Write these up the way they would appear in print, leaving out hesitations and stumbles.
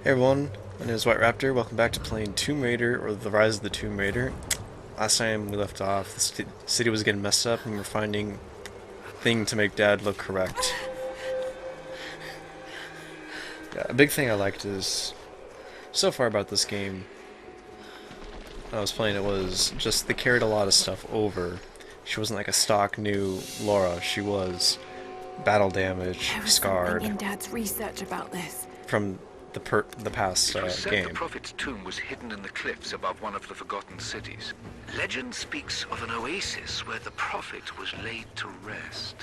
Hey everyone, my name is Wh1t3R4pt0r. Welcome back to playing Tomb Raider, or The Rise of the Tomb Raider. Last time we left off, the city was getting messed up and we were finding a thing to make Dad look correct. Yeah, a big thing I liked is, so far about this game, when I was playing it was just they carried a lot of stuff over. She wasn't like a stock new Laura, she was battle damage, There was scarred, something in Dad's research about this. from the past It was said game. the Prophet's tomb was hidden in the cliffs above one of the forgotten cities. Legend speaks of an oasis where the Prophet was laid to rest.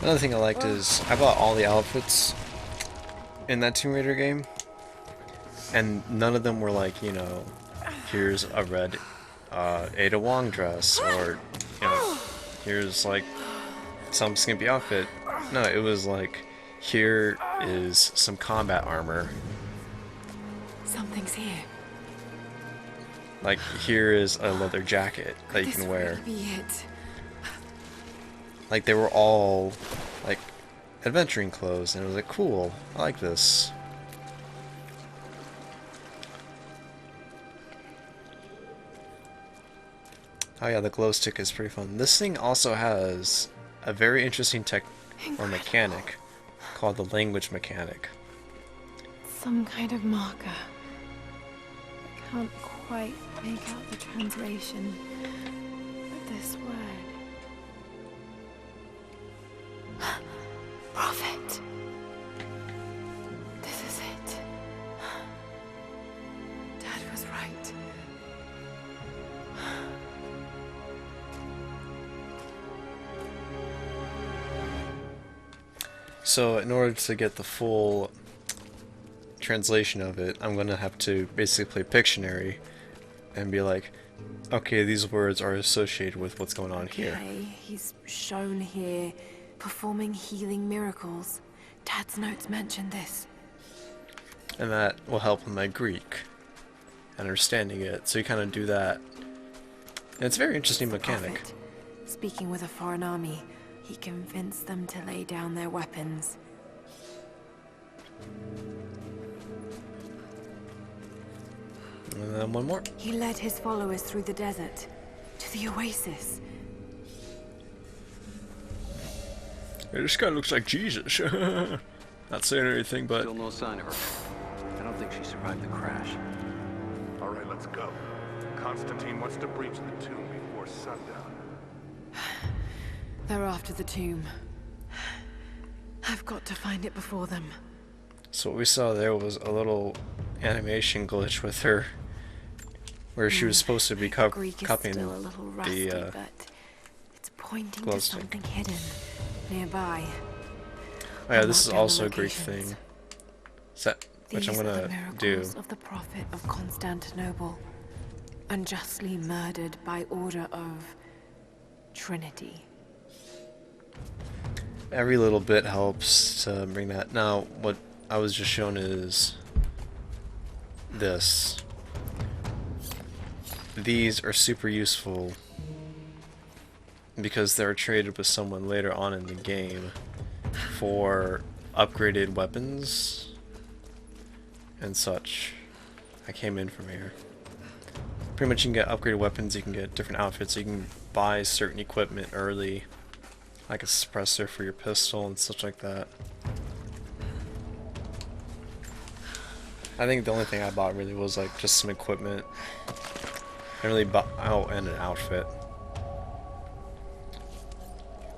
Another thing I liked is I bought all the outfits in that Tomb Raider game, and none of them were like, you know, here's a red Ada Wong dress, or, you know, here's like some skimpy outfit. No, it was like, here is some combat armor. Something's here. Like, here is a leather jacket that you This can wear. really be it? Like, they were all like adventuring clothes, and it was like, cool, I like this. Oh yeah, the glow stick is pretty fun. This thing also has a very interesting tech or mechanic called the language mechanic. Some kind of marker. I can't quite make out the translation of this word. Prophet. This is it. Dad was right. So in order to get the full translation of it, I'm gonna have to basically play Pictionary and be like, okay, these words are associated with what's going on here. Okay, he's shown here performing healing miracles. Dad's notes mention this. And that will help with my Greek, understanding it. So you kind of do that. And it's a very interesting The mechanic. Prophet, speaking with a foreign army, he convinced them to lay down their weapons. And then one more. He led his followers through the desert to the oasis. Hey, this guy looks like Jesus. Not saying anything, but Still no sign of her. I don't think she survived the crash. All right, let's go. Constantine wants to breach the tomb before sundown. They're after the tomb. I've got to find it before them. so what we saw there was a little animation glitch with her, where she was supposed to be Greek is copying still a little rusty, the but it's pointing glow to stick. something hidden nearby. Oh yeah, I'll this is mark down also the a Greek locations. thing. Which I'm These are the gonna do. miracles of the Prophet of Constantinople, unjustly murdered by order of Trinity. Every little bit helps to bring that. Now, what I was just shown is this. These are super useful because they're traded with someone later on in the game for upgraded weapons and such. I came in from here. Pretty much you can get upgraded weapons, you can get different outfits, you can buy certain equipment early, like a suppressor for your pistol and such like that. I think the only thing I bought really was like just some equipment. I really bought, oh, and an outfit.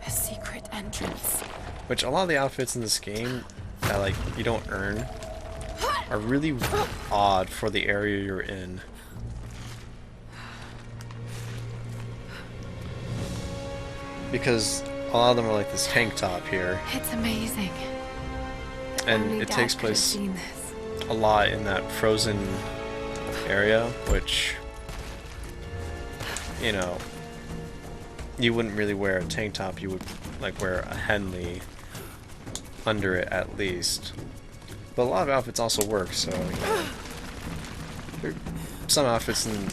A secret entrance. Which a lot of the outfits in this game that like you don't earn are really odd for the area you're in. Because a lot of them are like this tank top here, It's amazing. and Only it Dad takes could have place seen this. a lot in that frozen area, which, you know, you wouldn't really wear a tank top, you would like wear a Henley under it at least. But a lot of outfits also work, so, you know, there are some outfits in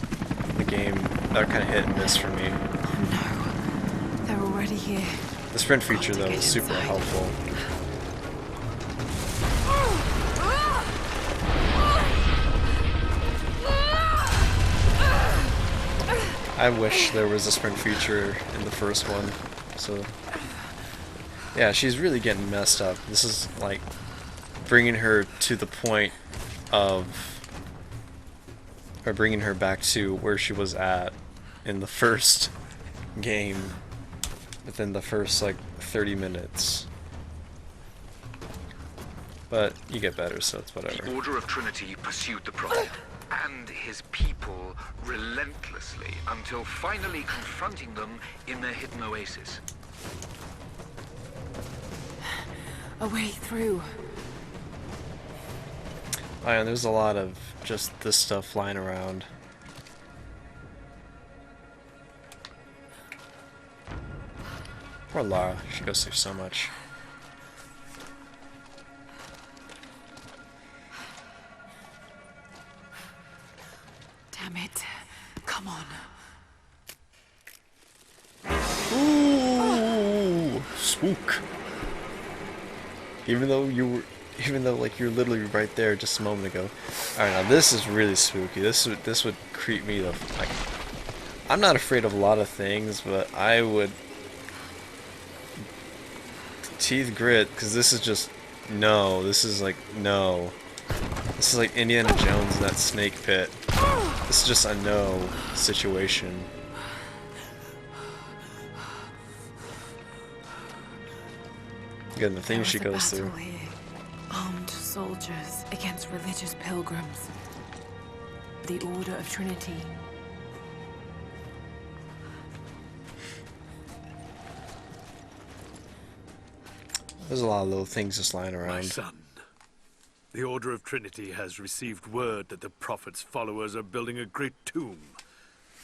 the game that are kind of hit and miss for me. Oh no, they're already here. The sprint feature though is super helpful. I wish there was a sprint feature in the first one. So yeah, she's really getting messed up. This is like bringing her to the point of, or bringing her back to where she was at in the first game within the first like 30 minutes. But you get better, so it's whatever. The Order of Trinity pursued the Prophet and his people relentlessly until finally confronting them in their hidden oasis. A way through. Oh, yeah, there's a lot of just this stuff flying around. Poor Lara, she goes through so much. Damn it. Come on. Ooh, spook. Even though like you're literally right there just a moment ago. Alright, now this is really spooky. This would creep me the like. I'm not afraid of a lot of things, but I would teeth grit, because this is just no. This is like no. This is like Indiana Jones in that snake pit. This is just a no situation. Again, the things she goes through. Here. Armed soldiers against religious pilgrims. The Order of Trinity. There's a lot of little things just lying My around. son, the Order of Trinity has received word that the Prophet's followers are building a great tomb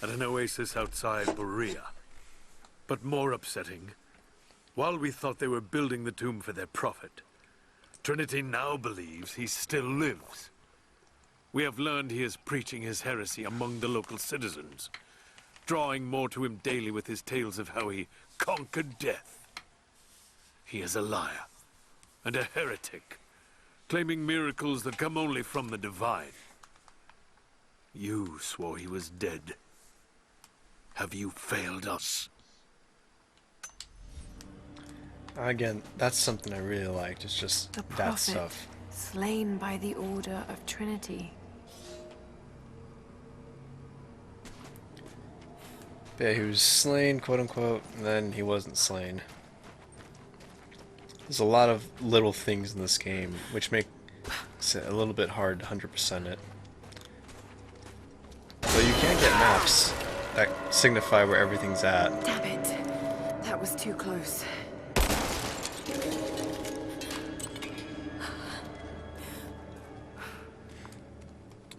at an oasis outside Berea. But more upsetting, while we thought they were building the tomb for their Prophet, Trinity now believes he still lives. We have learned he is preaching his heresy among the local citizens, drawing more to him daily with his tales of how he conquered death. He is a liar and a heretic, claiming miracles that come only from the divine. You swore he was dead. Have you failed us? Again, that's something I really liked. It's just The that Prophet, stuff. slain by the Order of Trinity. But yeah, he was slain, quote unquote, and then he wasn't slain. There's a lot of little things in this game which make it a little bit hard to 100% it. So you can get maps that signify where everything's at. Damn it. That was too close.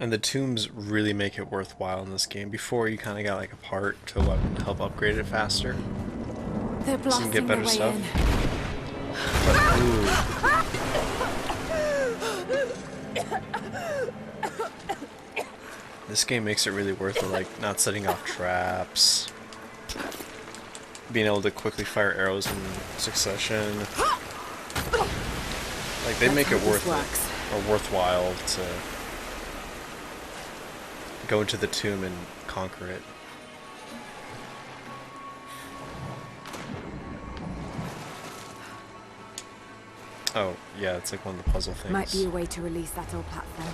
And the tombs really make it worthwhile in this game. Before, you kind of got like a part to a weapon to help upgrade it faster. They're So you can get blasting their better way stuff. in. But, ooh. This game makes it really worth it, like not setting off traps, being able to quickly fire arrows in succession. Like they make it worth it, or worthwhile to go into the tomb and conquer it. Oh, yeah, it's like one of the puzzle things. Might be a way to release that old platform.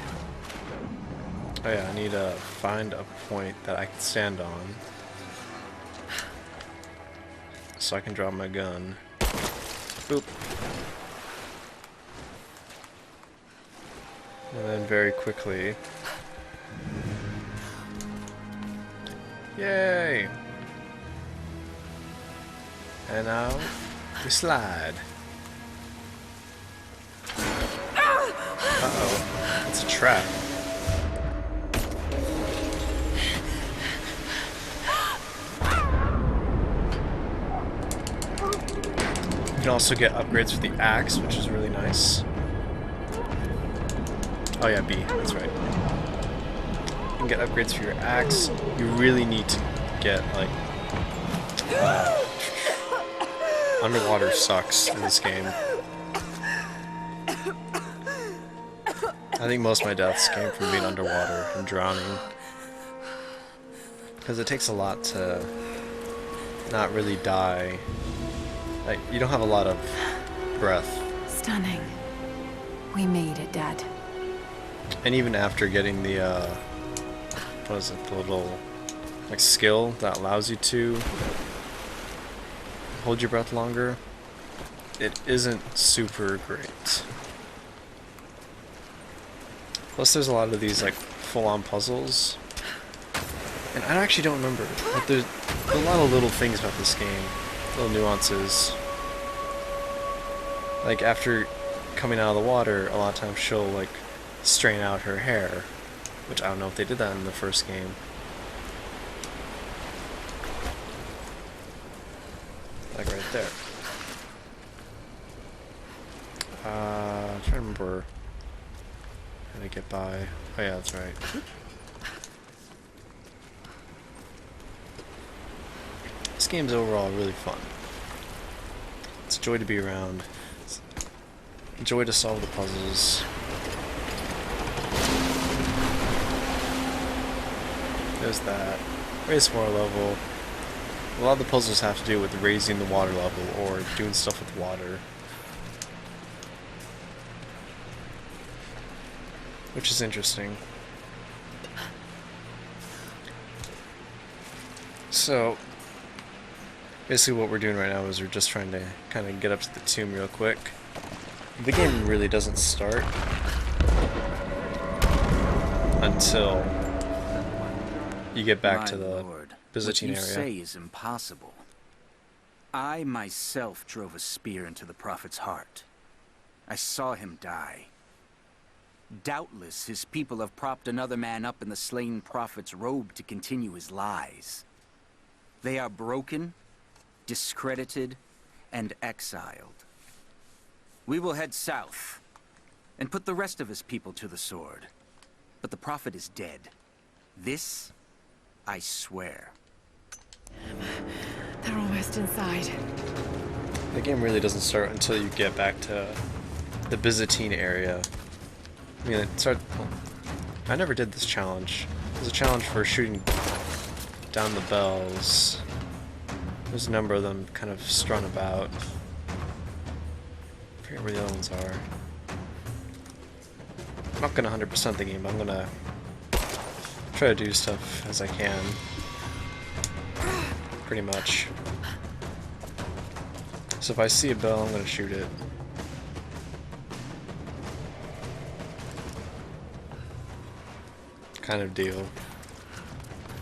Oh yeah, I need to find a point that I can stand on, so I can draw my gun. Boop. And then very quickly... Yay! And now, we slide. Uh-oh. It's a trap. You can also get upgrades for the axe, which is really nice. Oh yeah, B, that's right. You can get upgrades for your axe. You really need to get, like, underwater sucks in this game. I think most of my deaths came from being underwater and drowning. Because it takes a lot to not really die. Like, you don't have a lot of breath. Stunning. We made it, Dad. And even after getting the, what is it, the little, like, skill that allows you to hold your breath longer, it isn't super great. Plus there's a lot of these, like, full-on puzzles. And I actually don't remember, but there's a lot of little things about this game, little nuances. Like, after coming out of the water, a lot of times she'll, like, straighten out her hair, which I don't know if they did that in the first game. Like right there. I'm trying to remember how to get by. Oh yeah, that's right. This game's overall really fun. It's a joy to be around. It's a joy to solve the puzzles. There's that. Raise more level. A lot of the puzzles have to do with raising the water level or doing stuff with water. Which is interesting. So, basically what we're doing right now is we're just trying to kind of get up to the tomb real quick. The game really doesn't start until you get back to the Byzantine area. What you say is impossible. I myself drove a spear into the Prophet's heart. I saw him die. Doubtless his people have propped another man up in the slain Prophet's robe to continue his lies. They are broken, discredited, and exiled. We will head south and put the rest of his people to the sword. But the Prophet is dead. This, I swear. They're almost inside. The game really doesn't start until you get back to the Byzantine area. I mean, I never did this challenge. There's a challenge for shooting down the bells. There's a number of them kind of strung about. I forget where the other ones are. I'm not gonna 100% the game, but I'm gonna try to do stuff as I can. Pretty much. So if I see a bell, I'm gonna shoot it. Kind of deal.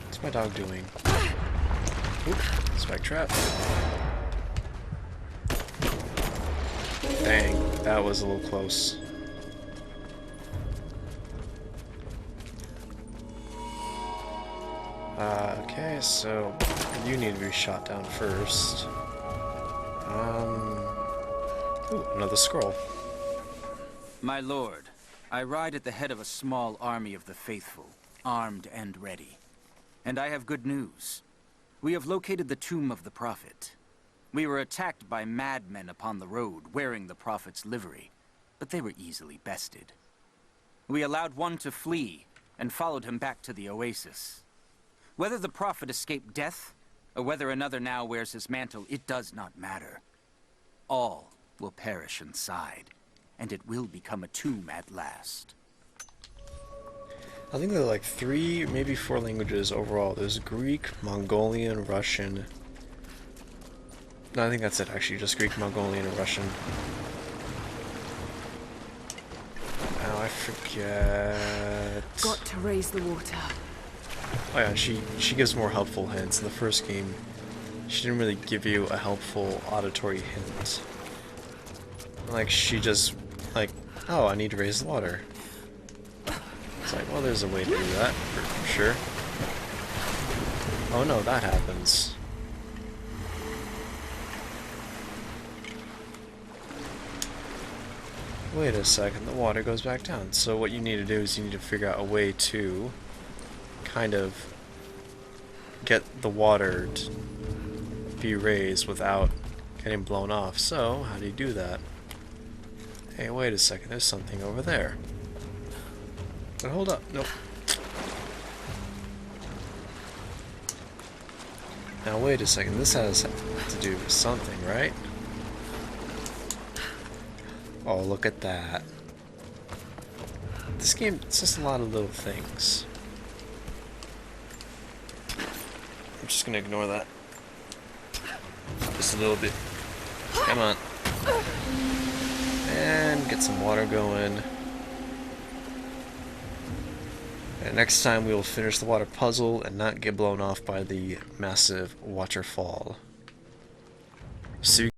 What's my dog doing? Oop, spike trap. Dang, that was a little close. Okay, so you need to be shot down first. Ooh, another scroll. My lord, I ride at the head of a small army of the faithful, armed and ready. And I have good news. We have located the tomb of the Prophet. We were attacked by madmen upon the road, wearing the Prophet's livery, but they were easily bested. We allowed one to flee, and followed him back to the oasis. Whether the Prophet escaped death, or whether another now wears his mantle, it does not matter. All will perish inside, and it will become a tomb at last. I think there are like 3, maybe 4 languages overall. There's Greek, Mongolian, Russian. No, I think that's it actually, just Greek, Mongolian, and Russian. Now I forget... Got to raise the water. Oh yeah, she gives more helpful hints. In the first game, she didn't really give you a helpful auditory hint. Like, she just, like, oh, I need to raise the water. It's like, well, there's a way to do that, for sure. Oh no, that happens. Wait a second, the water goes back down. So what you need to do is you need to figure out a way to kind of get the water to be raised without getting blown off. So, how do you do that? Hey, wait a second, there's something over there. But hold up, nope. Now wait a second, this has to do with something, right? Oh, look at that. This game, it's just a lot of little things. I'm just gonna ignore that. Just a little bit. Come on. And get some water going. And next time we will finish the water puzzle and not get blown off by the massive waterfall. See you